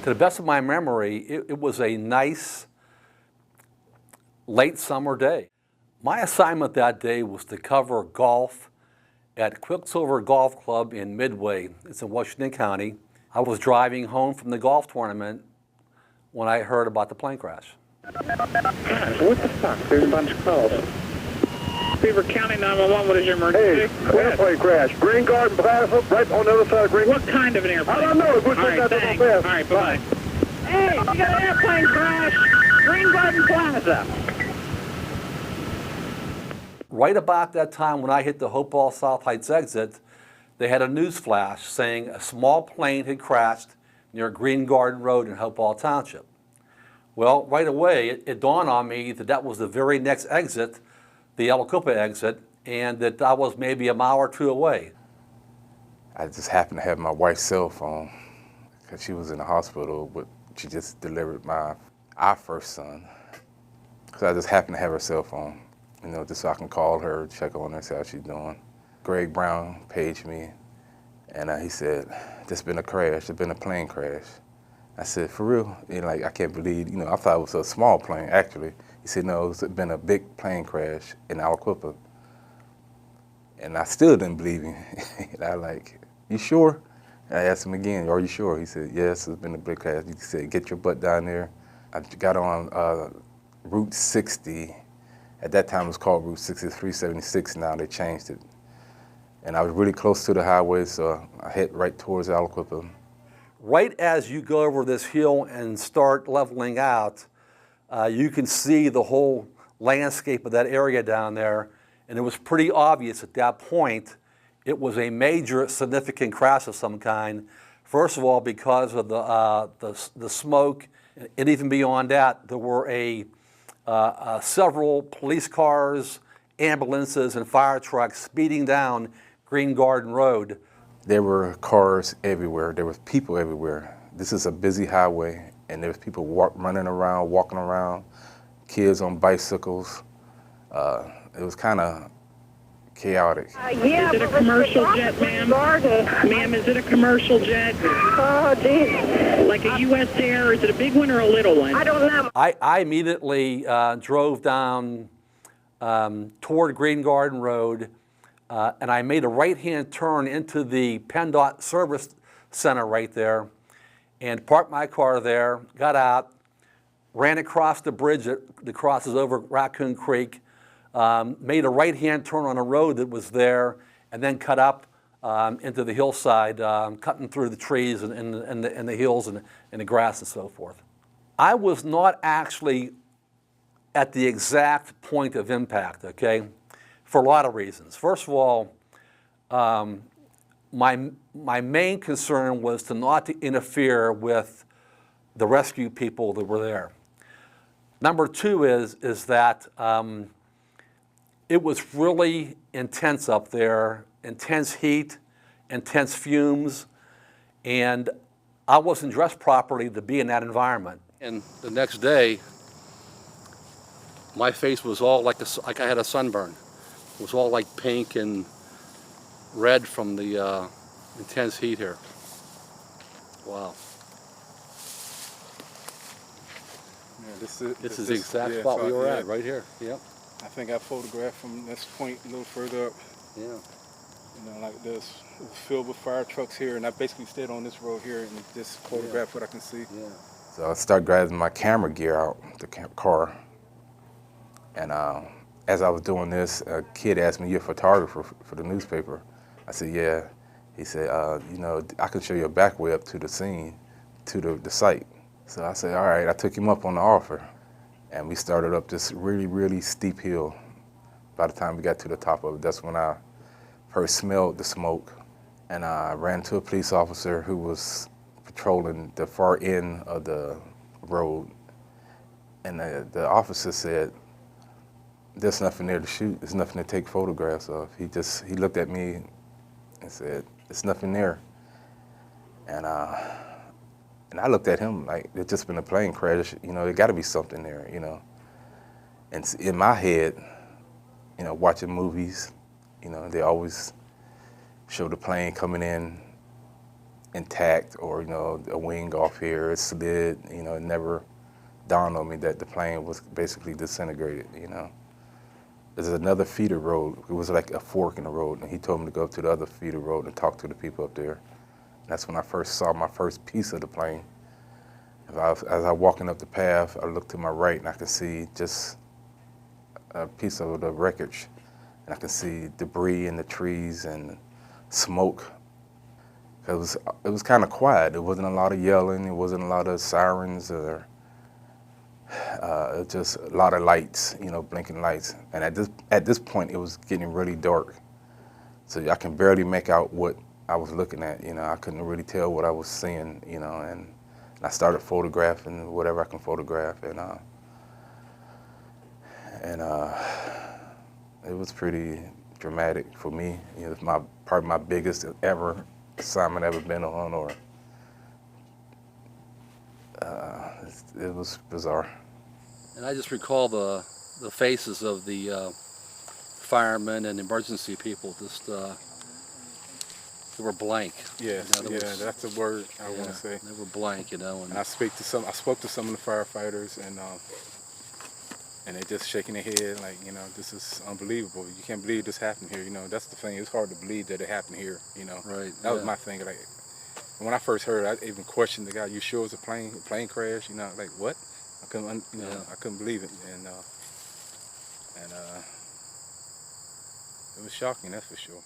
To the best of my memory, it was a nice late summer day. My assignment that day was to cover golf at Quicksilver Golf Club in Midway. It's in Washington County. I was driving home from the golf tournament when I heard about the plane crash. Gosh, what the fuck? There's a bunch of calls. Beaver County 911, what is your emergency? Hey, airplane crash. Green Garden Plaza, right on the other side of Green. What kind of an airplane? I don't know. All right, thanks. All right, bye-bye. Hey, you got an airplane crash. Green Garden Plaza. Right about that time when I hit the Hopewell South Heights exit, they had a news flash saying a small plane had crashed near Green Garden Road in Hopewell Township. Well, right away, it dawned on me that that was the very next exit, the Aliquippa exit, and that I was maybe a mile or two away. I just happened to have my wife's cell phone because she was in the hospital, but she just delivered our first son. So I just happened to have her cell phone, you know, just so I can call her, check on her, see how she's doing. Greg Brown paged me, and he said, there's been a crash, there's been a plane crash. I said, for real? And like, I can't believe, you know, I thought it was a small plane, actually. He said, no, it's been a big plane crash in Aliquippa. And I still didn't believe him. And I like, you sure? And I asked him again, are you sure? He said, yes, it's been a big crash. He said, get your butt down there. I got on Route 60. At that time it was called Route 6376, now they changed it. And I was really close to the highway, so I hit right towards Aliquippa. Right as you go over this hill and start leveling out, you can see the whole landscape of that area down there, and it was pretty obvious at that point it was a major significant crash of some kind. First of all, because of the smoke, and even beyond that, there were several police cars, ambulances, and fire trucks speeding down Green Garden Road. There were cars everywhere. There was people everywhere. This is a busy highway, and there was people running around, walking around, kids on bicycles. It was kind of chaotic. Yeah, is it a commercial jet, ma'am? Ma'am, is it a commercial jet? Oh, geez. Like a U.S. Air? Is it a big one or a little one? I don't know. I immediately drove down toward Green Garden Road, and I made a right-hand turn into the PennDOT Service Center right there, and parked my car there, got out, ran across the bridge that crosses over Raccoon Creek, made a right-hand turn on a road that was there, and then cut up into the hillside, cutting through the trees and the hills and the grass and so forth. I was not actually at the exact point of impact, okay, for a lot of reasons. First of all, my main concern was to not to interfere with the rescue people that were there. Number two is that it was really intense up there, intense heat, intense fumes, and I wasn't dressed properly to be in that environment. And the next day, my face was all like I had a sunburn. It was all like pink and red from the intense heat here. Wow. Yeah, This is the exact spot we were at, right here. Yep. I think I photographed from this point a little further up. Yeah. You know, like this. It was filled with fire trucks here, and I basically stayed on this road here and just photographed what I can see. Yeah. So I started grabbing my camera gear out the car, and as I was doing this, a kid asked me, "You're a photographer for the newspaper?" I said, "Yeah." He said, "You know, I can show you a back way up to the scene, to the site." So I said, "All right." I took him up on the offer, and we started up this really, really steep hill. By the time we got to the top of it, that's when I first smelled the smoke, and I ran to a police officer who was patrolling the far end of the road, and the officer said, "There's nothing there to shoot. There's nothing to take photographs of." He looked at me and said, "There's nothing there." And I looked at him like, there's just been a plane crash. You know, there got to be something there, you know. And in my head, you know, watching movies, you know, they always show the plane coming in intact, or a wing off here, it slid. It never dawned on me that the plane was basically disintegrated. There's another feeder road. It was like a fork in the road, and he told me to go up to the other feeder road and talk to the people up there. And that's when I first saw my first piece of the plane. As I walking up the path, I looked to my right, and I could see just a piece of the wreckage, and I could see debris in the trees and smoke. It was kind of quiet. There wasn't a lot of yelling. There wasn't a lot of sirens, or just a lot of lights, blinking lights. And at this point, it was getting really dark, so I can barely make out what I was looking at. I couldn't really tell what I was seeing. And I started photographing whatever I can photograph, and it was pretty dramatic for me. It's probably my biggest assignment ever been on, or it was bizarre. And I just recall the faces of the firemen and emergency people. Just they were blank. Yeah, that's the word I want to say. They were blank, And I spoke to some of the firefighters, and they just shaking their head like, this is unbelievable. You can't believe this happened here. That's the thing. It's hard to believe that it happened here. Right. That was my thing. Like, when I first heard it, I even questioned the guy. You sure it was a plane crash? Like what? I couldn't, I couldn't believe it, and it was shocking. That's for sure.